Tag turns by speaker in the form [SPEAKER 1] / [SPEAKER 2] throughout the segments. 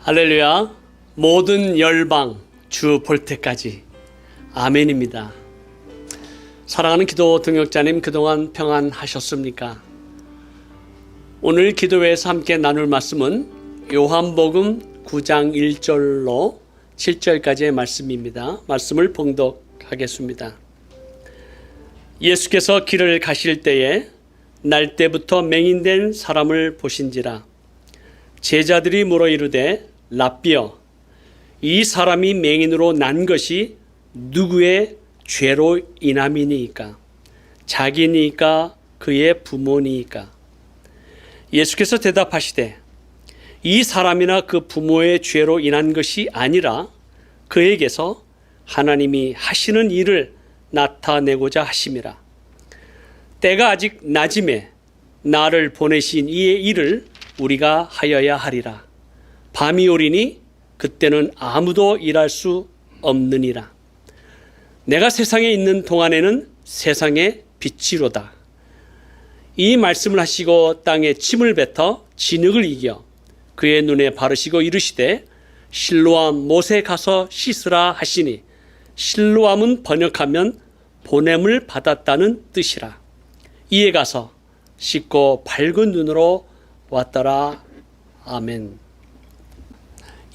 [SPEAKER 1] 할렐루야. 모든 열방 주 볼 때까지 아멘입니다. 사랑하는 기도 동역자님, 그동안 평안하셨습니까? 오늘 기도회에서 함께 나눌 말씀은 요한복음 9장 1절로 7절까지의 말씀입니다. 말씀을 봉독하겠습니다. 예수께서 길을 가실 때에 날 때부터 맹인된 사람을 보신지라. 제자들이 물어 이르되 랍비여, 이 사람이 맹인으로 난 것이 누구의 죄로 인함이니이까? 자기니이까 그의 부모니이까? 예수께서 대답하시되 이 사람이나 그 부모의 죄로 인한 것이 아니라 그에게서 하나님이 하시는 일을 나타내고자 하심이라. 때가 아직 낮음에 나를 보내신 이의 일을 우리가 하여야 하리라. 밤이 오리니 그때는 아무도 일할 수 없느니라. 내가 세상에 있는 동안에는 세상의 빛이로다. 이 말씀을 하시고 땅에 침을 뱉어 진흙을 이겨 그의 눈에 바르시고 이르시되 실로암 못에 가서 씻으라 하시니, 실로암은 번역하면 보냄을 받았다는 뜻이라. 이에 가서 씻고 밝은 눈으로 왔더라. 아멘.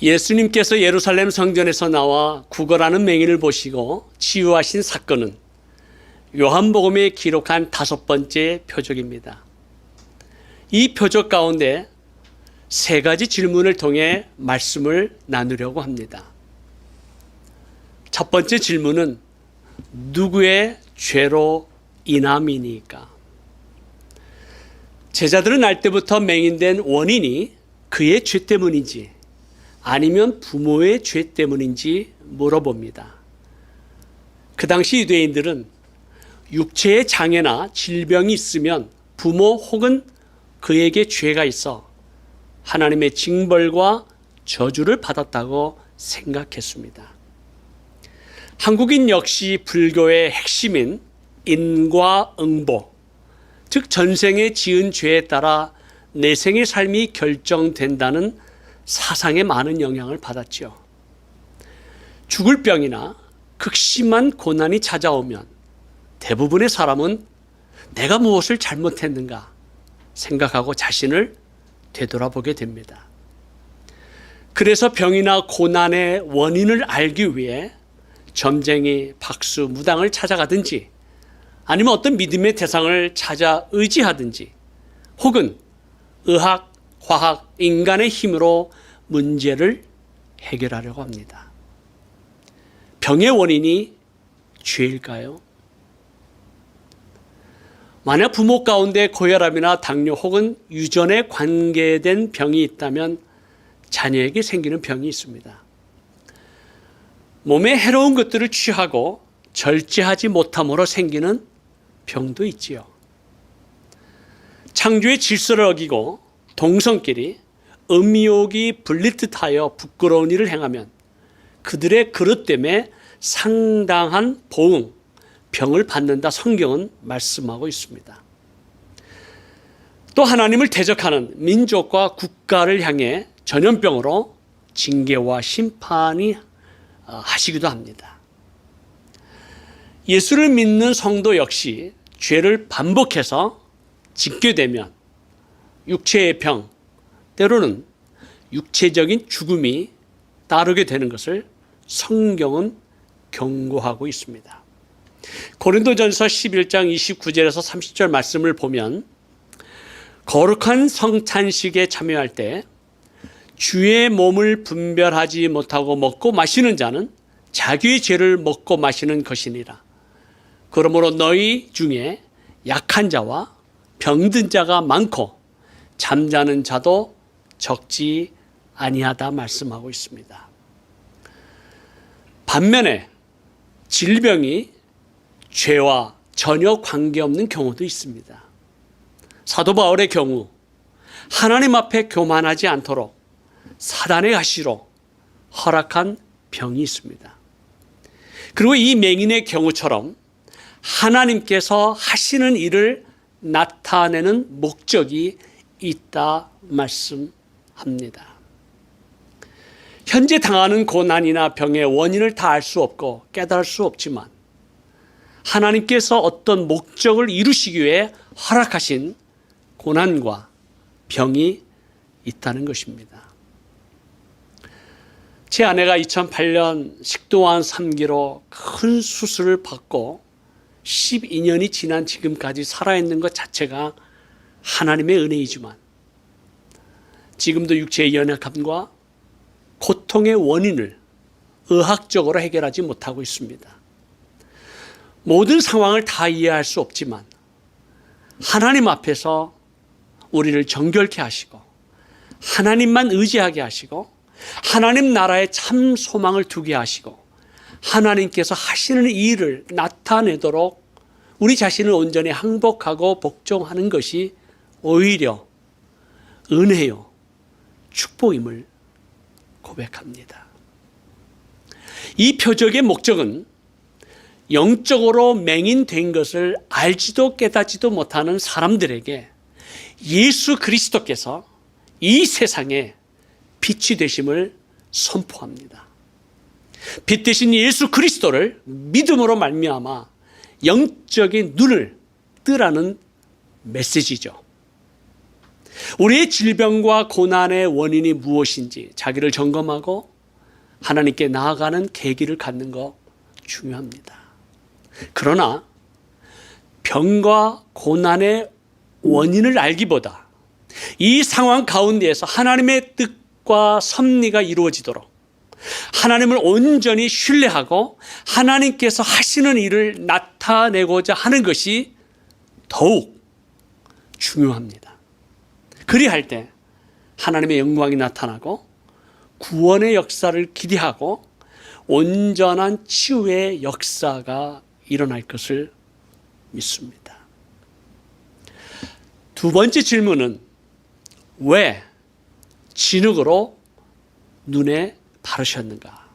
[SPEAKER 1] 예수님께서 예루살렘 성전에서 나와 구걸하는 맹인을 보시고 치유하신 사건은 요한복음에 기록한 5번째 표적입니다. 이 표적 가운데 3가지 질문을 통해 말씀을 나누려고 합니다. 첫 번째 질문은 누구의 죄로 인함이니까? 제자들은 날 때부터 맹인된 원인이 그의 죄 때문인지 아니면 부모의 죄 때문인지 물어봅니다. 그 당시 유대인들은 육체의 장애나 질병이 있으면 부모 혹은 그에게 죄가 있어 하나님의 징벌과 저주를 받았다고 생각했습니다. 한국인 역시 불교의 핵심인 인과응보, 즉 전생에 지은 죄에 따라 내생의 삶이 결정된다는 사상에 많은 영향을 받았죠. 죽을 병이나 극심한 고난이 찾아오면 대부분의 사람은 내가 무엇을 잘못했는가 생각하고 자신을 되돌아보게 됩니다. 그래서 병이나 고난의 원인을 알기 위해 점쟁이, 박수, 무당을 찾아가든지 아니면 어떤 믿음의 대상을 찾아 의지하든지 혹은 의학, 화학, 인간의 힘으로 문제를 해결하려고 합니다. 병의 원인이 죄일까요? 만약 부모 가운데 고혈압이나 당뇨 혹은 유전에 관계된 병이 있다면 자녀에게 생기는 병이 있습니다. 몸에 해로운 것들을 취하고 절제하지 못함으로 생기는 병도 있지요. 창조의 질서를 어기고 동성끼리 음욕이 분리듯하여 부끄러운 일을 행하면 그들의 그릇 때문에 상당한 보응, 병을 받는다 성경은 말씀하고 있습니다. 또 하나님을 대적하는 민족과 국가를 향해 전염병으로 징계와 심판이 하시기도 합니다. 예수를 믿는 성도 역시 죄를 반복해서 짓게 되면 육체의 병, 때로는 육체적인 죽음이 따르게 되는 것을 성경은 경고하고 있습니다. 고린도전서 11장 29절에서 30절 말씀을 보면 거룩한 성찬식에 참여할 때 주의 몸을 분별하지 못하고 먹고 마시는 자는 자기의 죄를 먹고 마시는 것이니라. 그러므로 너희 중에 약한 자와 병든 자가 많고 잠자는 자도 적지 아니하다 말씀하고 있습니다. 반면에 질병이 죄와 전혀 관계없는 경우도 있습니다. 사도 바울의 경우 하나님 앞에 교만하지 않도록 사단의 가시로 허락한 병이 있습니다. 그리고 이 맹인의 경우처럼 하나님께서 하시는 일을 나타내는 목적이 있다 말씀합니다. 현재 당하는 고난이나 병의 원인을 다 알 수 없고 깨달을 수 없지만 하나님께서 어떤 목적을 이루시기 위해 허락하신 고난과 병이 있다는 것입니다. 제 아내가 2008년 식도암 3기로 큰 수술을 받고 12년이 지난 지금까지 살아있는 것 자체가 하나님의 은혜이지만 지금도 육체의 연약함과 고통의 원인을 의학적으로 해결하지 못하고 있습니다. 모든 상황을 다 이해할 수 없지만 하나님 앞에서 우리를 정결케 하시고 하나님만 의지하게 하시고 하나님 나라에 참 소망을 두게 하시고 하나님께서 하시는 일을 나타내도록 우리 자신을 온전히 항복하고 복종하는 것이 오히려 은혜요, 축복임을 고백합니다. 이 표적의 목적은 영적으로 맹인된 것을 알지도 깨닫지도 못하는 사람들에게 예수 그리스도께서 이 세상에 빛이 되심을 선포합니다. 빛 대신 예수 그리스도를 믿음으로 말미암아 영적인 눈을 뜨라는 메시지죠. 우리의 질병과 고난의 원인이 무엇인지 자기를 점검하고 하나님께 나아가는 계기를 갖는 것 중요합니다. 그러나 병과 고난의 원인을 알기보다 이 상황 가운데에서 하나님의 뜻과 섭리가 이루어지도록 하나님을 온전히 신뢰하고 하나님께서 하시는 일을 나타내고자 하는 것이 더욱 중요합니다. 그리할 때 하나님의 영광이 나타나고 구원의 역사를 기대하고 온전한 치유의 역사가 일어날 것을 믿습니다. 두 번째 질문은 왜 진흙으로 눈에 바르셨는가?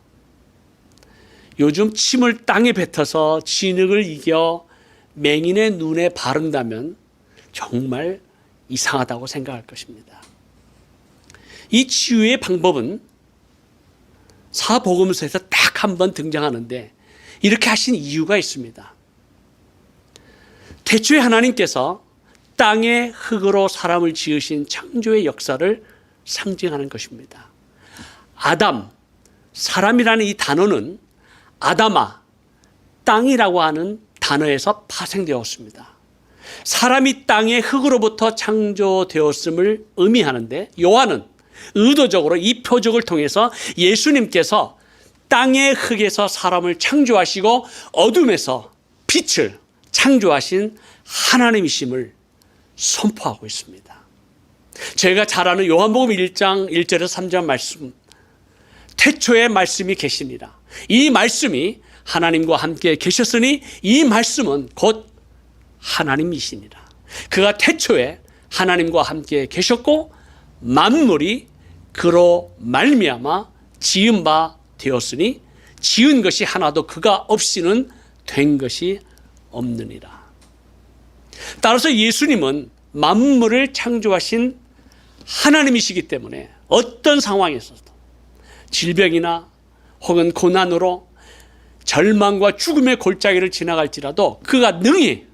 [SPEAKER 1] 요즘 침을 땅에 뱉어서 진흙을 이겨 맹인의 눈에 바른다면 정말 이상하다고 생각할 것입니다. 이 치유의 방법은 사복음서에서 딱 한 번 등장하는데 이렇게 하신 이유가 있습니다. 태초에 하나님께서 땅의 흙으로 사람을 지으신 창조의 역사를 상징하는 것입니다. 아담, 사람이라는 이 단어는 아담아, 땅이라고 하는 단어에서 파생되었습니다. 사람이 땅의 흙으로부터 창조되었음을 의미하는데 요한은 의도적으로 이 표적을 통해서 예수님께서 땅의 흙에서 사람을 창조하시고 어둠에서 빛을 창조하신 하나님이심을 선포하고 있습니다. 저희가 잘 아는 요한복음 1장 1절에서 3절 말씀, 태초에 말씀이 계시니라. 이 말씀이 하나님과 함께 계셨으니 이 말씀은 곧 하나님이시니라. 그가 태초에 하나님과 함께 계셨고 만물이 그로 말미암아 지은 바 되었으니 지은 것이 하나도 그가 없이는 된 것이 없느니라. 따라서 예수님은 만물을 창조하신 하나님이시기 때문에 어떤 상황에서도 질병이나 혹은 고난으로 절망과 죽음의 골짜기를 지나갈지라도 그가 능히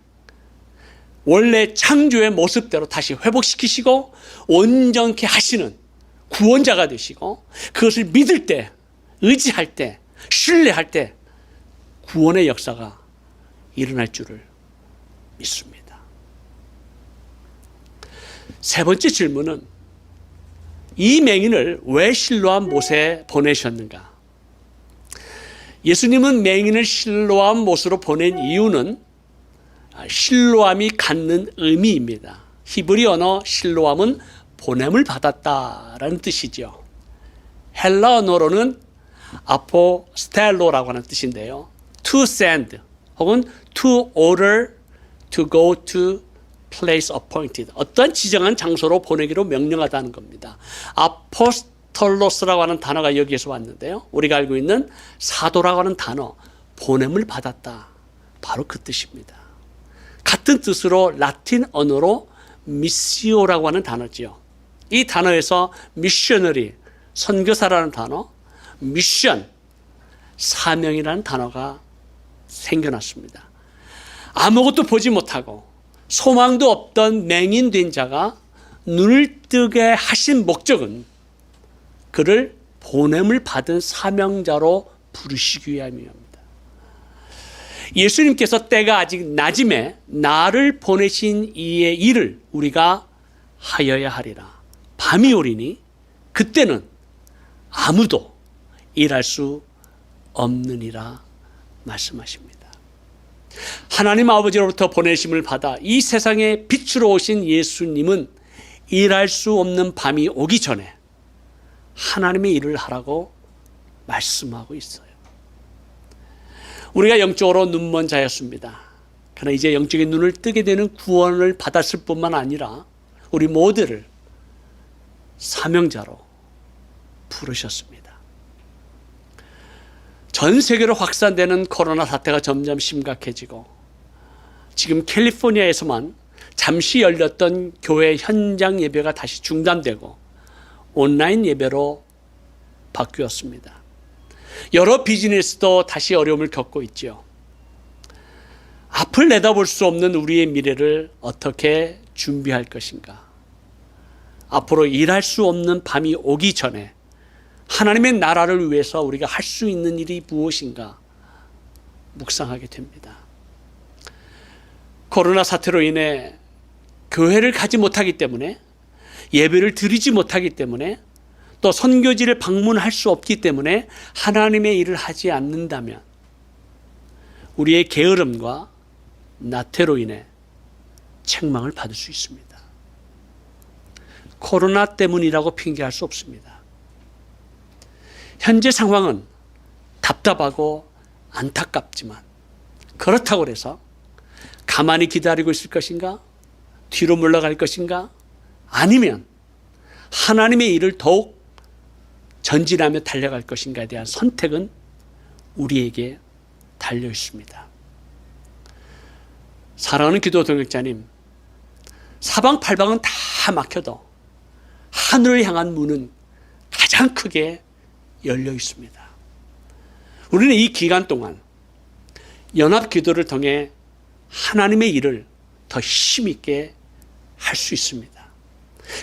[SPEAKER 1] 원래 창조의 모습대로 다시 회복시키시고 온전케 하시는 구원자가 되시고 그것을 믿을 때, 의지할 때, 신뢰할 때 구원의 역사가 일어날 줄을 믿습니다. 세 번째 질문은 이 맹인을 왜 실로암 못에 보내셨는가? 예수님은 맹인을 실로암 못으로 보낸 이유는 실로암이 갖는 의미입니다. 히브리 언어 실로암은 보냄을 받았다라는 뜻이죠. 헬라 언어로는 아포스텔로라고 하는 뜻인데요. To send 혹은 to order to go to place appointed. 어떤 지정한 장소로 보내기로 명령하다는 겁니다. 아포스톨로스라고 하는 단어가 여기에서 왔는데요. 우리가 알고 있는 사도라고 하는 단어, 보냄을 받았다. 바로 그 뜻입니다. 같은 뜻으로 라틴 언어로 미시오라고 하는 단어죠. 이 단어에서 미셔너리, 선교사라는 단어, 미션, 사명이라는 단어가 생겨났습니다. 아무것도 보지 못하고 소망도 없던 맹인된 자가 눈을 뜨게 하신 목적은 그를 보냄을 받은 사명자로 부르시기 위함입니다. 예수님께서 때가 아직 낮음에 나를 보내신 이의 일을 우리가 하여야 하리라. 밤이 오리니 그때는 아무도 일할 수 없느니라 말씀하십니다. 하나님 아버지로부터 보내심을 받아 이 세상에 빛으로 오신 예수님은 일할 수 없는 밤이 오기 전에 하나님의 일을 하라고 말씀하고 있어요. 우리가 영적으로 눈먼 자였습니다. 그러나 이제 영적인 눈을 뜨게 되는 구원을 받았을 뿐만 아니라 우리 모두를 사명자로 부르셨습니다. 전 세계로 확산되는 코로나 사태가 점점 심각해지고 지금 캘리포니아에서만 잠시 열렸던 교회 현장 예배가 다시 중단되고 온라인 예배로 바뀌었습니다. 여러 비즈니스도 다시 어려움을 겪고 있지요. 앞을 내다볼 수 없는 우리의 미래를 어떻게 준비할 것인가? 앞으로 일할 수 없는 밤이 오기 전에 하나님의 나라를 위해서 우리가 할 수 있는 일이 무엇인가 묵상하게 됩니다. 코로나 사태로 인해 교회를 가지 못하기 때문에 예배를 드리지 못하기 때문에 또 선교지를 방문할 수 없기 때문에 하나님의 일을 하지 않는다면 우리의 게으름과 나태로 인해 책망을 받을 수 있습니다. 코로나 때문이라고 핑계할 수 없습니다. 현재 상황은 답답하고 안타깝지만 그렇다고 해서 가만히 기다리고 있을 것인가? 뒤로 물러갈 것인가? 아니면 하나님의 일을 더욱 전진하며 달려갈 것인가에 대한 선택은 우리에게 달려 있습니다. 사랑하는 기도 동역자님, 사방팔방은 다 막혀도 하늘을 향한 문은 가장 크게 열려 있습니다. 우리는 이 기간 동안 연합 기도를 통해 하나님의 일을 더 힘있게 할 수 있습니다.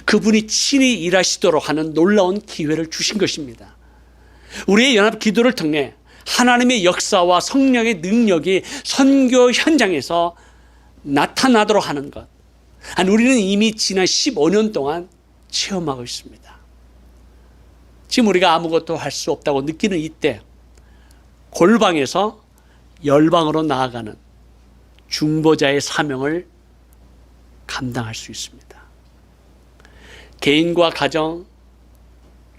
[SPEAKER 1] 그분이 친히 일하시도록 하는 놀라운 기회를 주신 것입니다. 우리의 연합 기도를 통해 하나님의 역사와 성령의 능력이 선교 현장에서 나타나도록 하는 것, 우리는 이미 지난 15년 동안 체험하고 있습니다. 지금 우리가 아무것도 할 수 없다고 느끼는 이때 골방에서 열방으로 나아가는 중보자의 사명을 감당할 수 있습니다. 개인과 가정,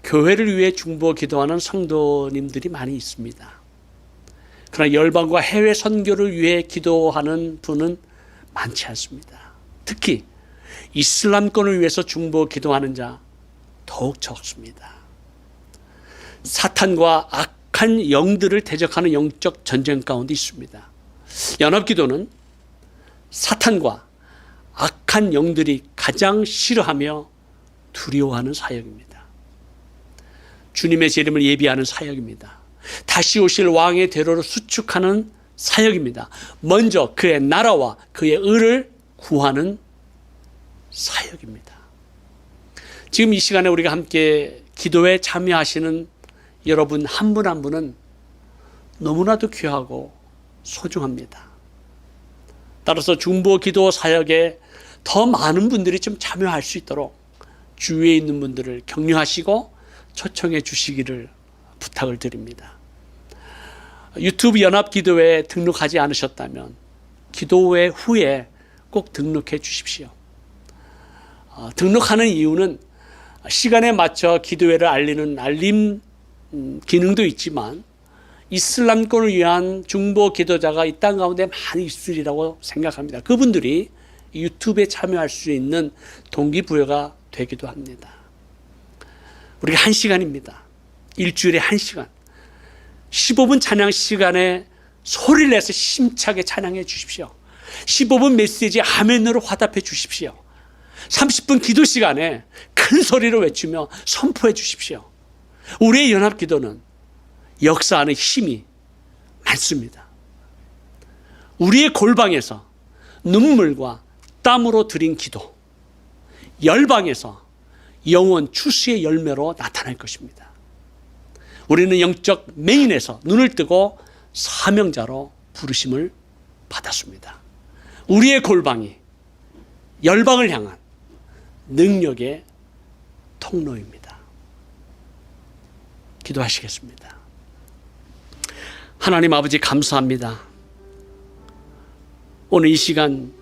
[SPEAKER 1] 교회를 위해 중보 기도하는 성도님들이 많이 있습니다. 그러나 열방과 해외 선교를 위해 기도하는 분은 많지 않습니다. 특히 이슬람권을 위해서 중보 기도하는 자 더욱 적습니다. 사탄과 악한 영들을 대적하는 영적 전쟁 가운데 있습니다. 연합기도는 사탄과 악한 영들이 가장 싫어하며 두려워하는 사역입니다. 주님의 재림을 예비하는 사역입니다. 다시 오실 왕의 대로를 수축하는 사역입니다. 먼저 그의 나라와 그의 의를 구하는 사역입니다. 지금 이 시간에 우리가 함께 기도에 참여하시는 여러분 한 분 한 분은 너무나도 귀하고 소중합니다. 따라서 중보 기도 사역에 더 많은 분들이 좀 참여할 수 있도록 주위에 있는 분들을 격려하시고 초청해 주시기를 부탁을 드립니다. 유튜브 연합기도회에 등록하지 않으셨다면 기도회 후에 꼭 등록해 주십시오. 등록하는 이유는 시간에 맞춰 기도회를 알리는 알림 기능도 있지만 이슬람권을 위한 중보 기도자가 이 땅 가운데 많이 있으리라고 생각합니다. 그분들이 유튜브에 참여할 수 있는 동기부여가 되기도 합니다. 우리가 1시간입니다. 일주일에 1시간. 15분 찬양 시간에 소리를 내서 힘차게 찬양해 주십시오. 15분 메시지 아멘으로 화답해 주십시오. 30분 기도 시간에 큰 소리로 외치며 선포해 주십시오. 우리의 연합 기도는 역사하는 힘이 많습니다. 우리의 골방에서 눈물과 땀으로 드린 기도, 열방에서 영원 추수의 열매로 나타날 것입니다. 우리는 영적 메인에서 눈을 뜨고 사명자로 부르심을 받았습니다. 우리의 골방이 열방을 향한 능력의 통로입니다. 기도하시겠습니다. 하나님 아버지, 감사합니다. 오늘 이 시간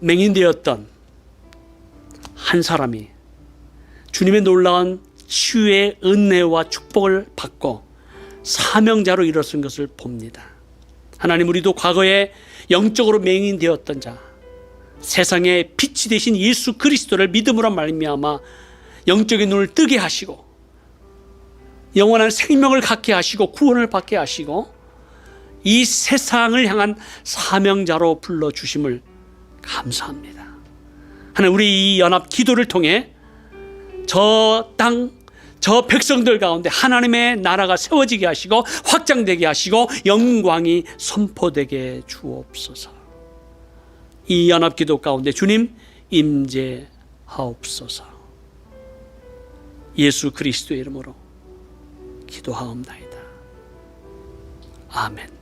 [SPEAKER 1] 맹인되었던 한 사람이 주님의 놀라운 치유의 은혜와 축복을 받고 사명자로 일어선 것을 봅니다. 하나님, 우리도 과거에 영적으로 맹인되었던 자, 세상의 빛이 되신 예수 그리스도를 믿음으로 말미암아 영적인 눈을 뜨게 하시고 영원한 생명을 갖게 하시고 구원을 받게 하시고 이 세상을 향한 사명자로 불러주심을 감사합니다. 하나님, 우리 이 연합 기도를 통해 저 땅, 저 백성들 가운데 하나님의 나라가 세워지게 하시고 확장되게 하시고 영광이 선포되게 주옵소서. 이 연합기도 가운데 주님 임재하옵소서. 예수 그리스도의 이름으로 기도하옵나이다. 아멘.